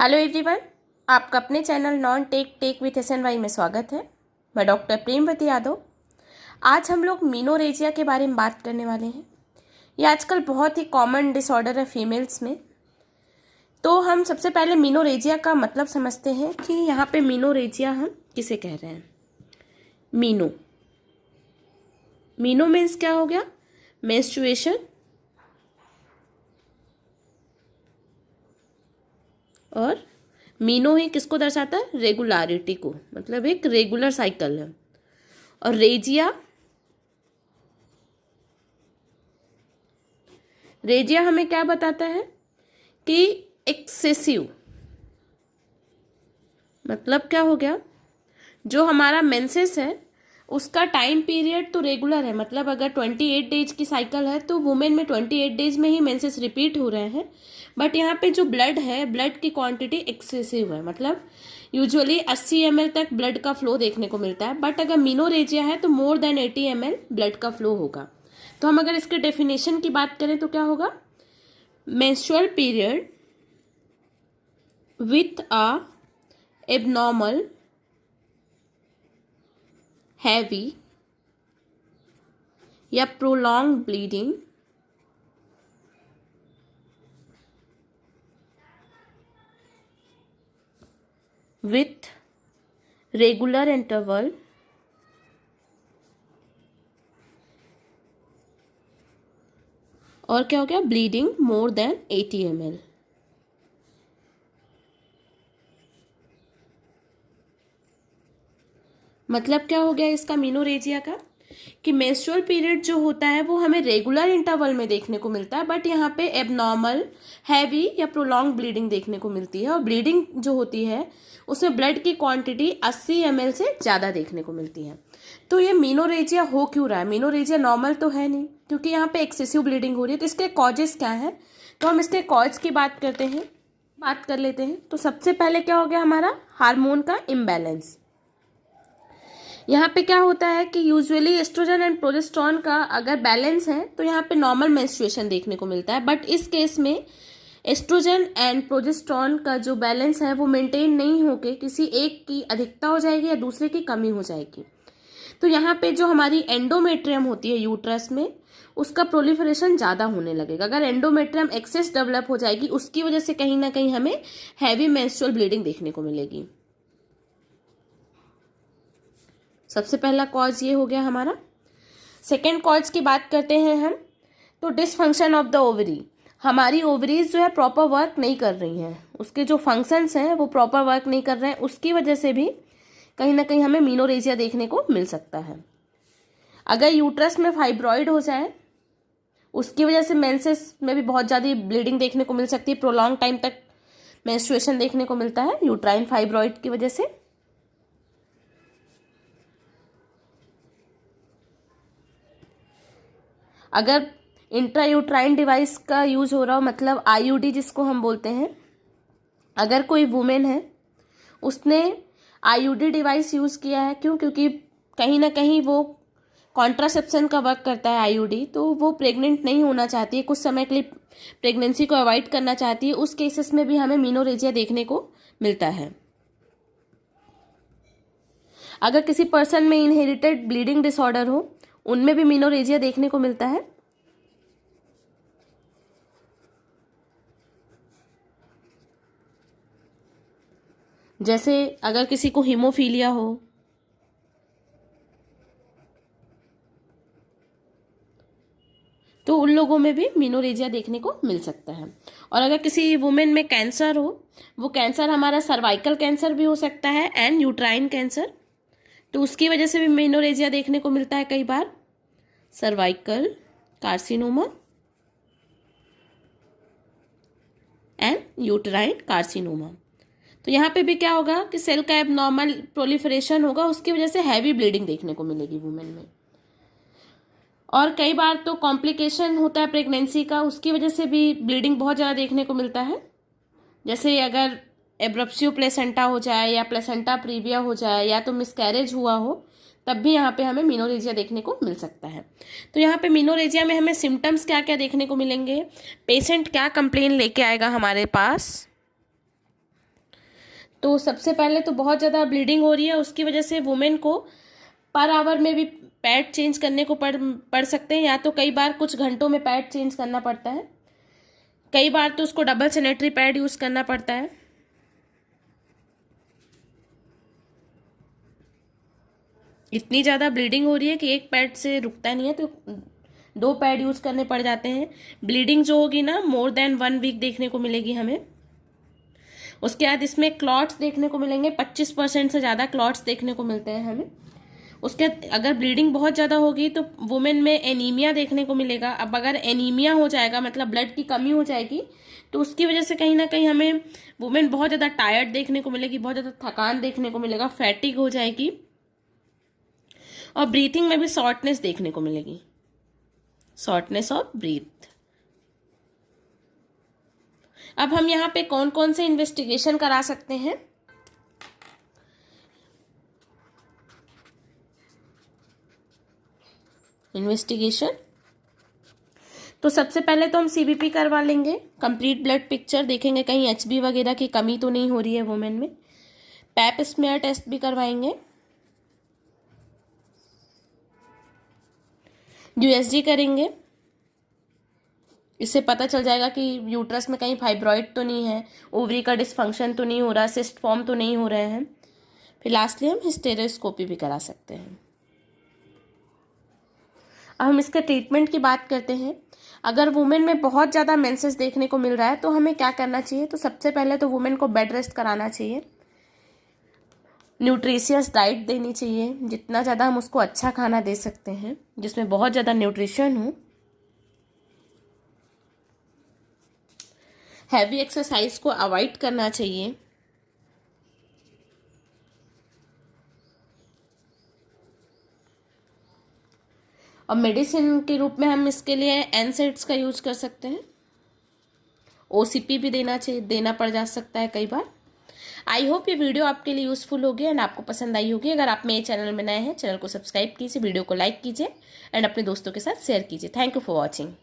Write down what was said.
Hello everyone, आपका अपने channel non tech tech with SNY में स्वागत है। मैं डॉक्टर प्रेमवती यादव। आज हम लोग मीनोरेजिया के बारे में बात करने वाले हैं। ये आजकल बहुत ही कॉमन डिसऑर्डर है फीमेल्स में। तो हम सबसे पहले मीनोरेजिया का मतलब समझते हैं कि यहाँ पे मीनोरेजिया हम किसे कह रहे हैं। मीनो मीन्स क्या हो गया? मेंस्ट्रुएशन। और मीनो ही किसको दर्शाता है? रेगुलरिटी को, मतलब एक रेगुलर साइकिल है। और रेजिया हमें क्या बताता है कि एक्सेसिव, मतलब क्या हो गया, जो हमारा मेंसेस है उसका टाइम पीरियड तो रेगुलर है। मतलब अगर 28 डेज की साइकिल है तो वुमेन में 28 डेज में ही मेंसेस रिपीट हो रहे हैं। बट यहाँ पे जो ब्लड है, ब्लड की क्वांटिटी एक्सेसिव है। मतलब यूजुअली 80 ml तक ब्लड का फ्लो देखने को मिलता है। बट अगर मीनोरेजिया है तो मोर देन 80 ml ब्लड का फ्लो होगा। तो हम अगर इसके डेफिनेशन की बात करें तो क्या होगा? Menstrual period with a abnormal heavy या prolong bleeding with regular interval और क्या हो गया? Bleeding more than 80 ml। मतलब क्या हो गया इसका मीनोरेजिया का कि मेंस्ट्रुअल पीरियड जो होता है वो हमें रेगुलर इंटरवल में देखने को मिलता है। बट यहाँ पे एबनॉर्मल हैवी या प्रोलॉन्ग ब्लीडिंग देखने को मिलती है। और ब्लीडिंग जो होती है उसमें ब्लड की क्वांटिटी 80 ml से ज़्यादा देखने को मिलती है। तो ये मीनोरेजिया हो क्यों रहा है? मीनोरेजिया नॉर्मल तो है नहीं, क्योंकि यहाँ पे एक्सेसिव ब्लीडिंग हो रही है। तो इसके कॉजेस क्या है? तो हम इसके कॉज की बात कर लेते हैं। तो सबसे पहले क्या हो गया हमारा? हार्मोन का इम्बैलेंस। यहाँ पे क्या होता है कि यूजुअली एस्ट्रोजन एंड प्रोजेस्टेरॉन का अगर बैलेंस है तो यहाँ पे नॉर्मल मेंस्ट्रुएशन देखने को मिलता है। बट इस केस में एस्ट्रोजन एंड प्रोजेस्टेरॉन का जो बैलेंस है वो मेंटेन नहीं होके किसी एक की अधिकता हो जाएगी या दूसरे की कमी हो जाएगी। तो यहाँ पे जो हमारी एंडोमेट्रियम होती है यूट्रस में, उसका प्रोलिफरेशन ज़्यादा होने लगेगा। अगर एंडोमेट्रियम एक्सेस डेवलप हो जाएगी, उसकी वजह से कहीं ना कहीं हमें हैवी मेंस्ट्रुअल ब्लीडिंग देखने को मिलेगी। सबसे पहला कॉज ये हो गया हमारा। सेकेंड कॉज की बात करते हैं हम, तो डिसफंक्शन ऑफ द ओवरी। हमारी ओवरीज जो है प्रॉपर वर्क नहीं कर रही हैं, उसके जो फंक्शंस हैं वो प्रॉपर वर्क नहीं कर रहे हैं। उसकी वजह से भी कहीं ना कहीं हमें मीनोरेजिया देखने को मिल सकता है। अगर यूट्रस में फाइब्रॉइड हो जाए, उसकी वजह से मेंसेस में भी बहुत ज़्यादा ब्लीडिंग देखने को मिल सकती है। प्रोलॉन्ग टाइम तक मेंस्ट्रुएशन देखने को मिलता है यूट्राइन फाइब्रॉइड की वजह से। अगर इंट्रायूट्राइन डिवाइस का यूज हो रहा हो, मतलब IUD जिसको हम बोलते हैं, अगर कोई वुमेन है उसने IUD डिवाइस यूज़ किया है, क्योंकि कहीं ना कहीं वो कॉन्ट्रासेप्शन का वर्क करता है IUD, तो वो प्रेग्नेंट नहीं होना चाहती है, कुछ समय के लिए प्रेगनेंसी को अवॉइड करना चाहती है, उस केसेस में भी हमें मीनोरेजिया देखने को मिलता है। अगर किसी पर्सन में इनहेरिटेड ब्लीडिंग डिसऑर्डर हो, उनमें भी मीनोरेजिया देखने को मिलता है। जैसे अगर किसी को हीमोफीलिया हो, तो उन लोगों में भी मीनोरेजिया देखने को मिल सकता है। और अगर किसी वुमेन में कैंसर हो, वो कैंसर हमारा सर्वाइकल कैंसर भी हो सकता है एंड यूट्राइन कैंसर, तो उसकी वजह से भी मीनोरेजिया देखने को मिलता है कई बार। Cervical carcinoma and uterine carcinoma. तो यहाँ पे भी क्या होगा कि सेल का एबनॉर्मल प्रोलिफरेशन होगा, उसकी वजह से हैवी ब्लीडिंग देखने को मिलेगी वुमेन में। और कई बार तो कॉम्प्लिकेशन होता है प्रेगनेंसी का, उसकी वजह से भी ब्लीडिंग बहुत ज़्यादा देखने को मिलता है। जैसे अगर एब्रप्सियो प्लेसेंटा हो जाए या प्लेसेंटा प्रीविया हो जाए या तो मिसकैरेज हुआ हो, तब भी यहाँ पे हमें मीनोरेजिया देखने को मिल सकता है। तो यहाँ पे मीनोरेजिया में हमें सिम्टम्स क्या क्या देखने को मिलेंगे, पेशेंट क्या कंप्लेन लेके आएगा हमारे पास, तो सबसे पहले तो बहुत ज़्यादा ब्लीडिंग हो रही है, उसकी वजह से वुमेन को पर आवर में भी पैड चेंज करने को पड़ सकते हैं, या तो कई बार कुछ घंटों में पैड चेंज करना पड़ता है, कई बार तो उसको डबल सैनिटरी पैड यूज़ करना पड़ता है। इतनी ज़्यादा ब्लीडिंग हो रही है कि एक पैड से रुकता नहीं है, तो 2 पैड यूज़ करने पड़ जाते हैं। ब्लीडिंग जो होगी ना मोर देन 1 वीक देखने को मिलेगी हमें। उसके बाद इसमें क्लॉट्स देखने को मिलेंगे, 25% से ज़्यादा क्लॉट्स देखने को मिलते हैं हमें। उसके बाद अगर ब्लीडिंग बहुत ज़्यादा होगी तो वुमेन में एनीमिया देखने को मिलेगा। अब अगर एनीमिया हो जाएगा, मतलब ब्लड की कमी हो जाएगी, तो उसकी वजह से कहीं ना कहीं हमें वुमेन बहुत ज़्यादा टायर्ड देखने को मिलेगी, बहुत ज़्यादा थकान देखने को मिलेगा, फैटिक हो जाएगी, और ब्रीथिंग में भी शॉर्टनेस देखने को मिलेगी, शॉर्टनेस ऑफ ब्रीथ। अब हम यहाँ पे कौन कौन से इन्वेस्टिगेशन करा सकते हैं। इन्वेस्टिगेशन तो सबसे पहले तो हम सीबीपी करवा लेंगे, कंप्लीट ब्लड पिक्चर देखेंगे कहीं एचबी वगैरह की कमी तो नहीं हो रही है वुमेन में। पैप स्मेयर टेस्ट भी करवाएंगे, यूएसजी करेंगे, इससे पता चल जाएगा कि यूट्रस में कहीं फाइब्रॉइड तो नहीं है, ओवरी का डिसफंक्शन तो नहीं हो रहा, सिस्ट फॉर्म तो नहीं हो रहे हैं। फिर लास्टली हम हिस्टेरोस्कोपी भी करा सकते हैं। अब हम इसके ट्रीटमेंट की बात करते हैं। अगर वुमेन में बहुत ज़्यादा मेंसेस देखने को मिल रहा है तो हमें क्या करना चाहिए। तो सबसे पहले तो वुमेन को बेड रेस्ट कराना चाहिए, न्यूट्रिशियस डाइट देनी चाहिए, जितना ज़्यादा हम उसको अच्छा खाना दे सकते हैं जिसमें बहुत ज़्यादा न्यूट्रिशन हो। हैवी एक्सरसाइज को अवॉइड करना चाहिए। और मेडिसिन के रूप में हम इसके लिए एनसेड्स का यूज कर सकते हैं, ओसीपी भी देना पड़ जा सकता है कई बार। आई होप ये वीडियो आपके लिए यूजफुल होगी एंड आपको पसंद आई होगी। अगर आप मेरे चैनल में नए हैं, चैनल को सब्सक्राइब कीजिए, वीडियो को लाइक कीजिए एंड अपने दोस्तों के साथ शेयर कीजिए। Thank you for watching.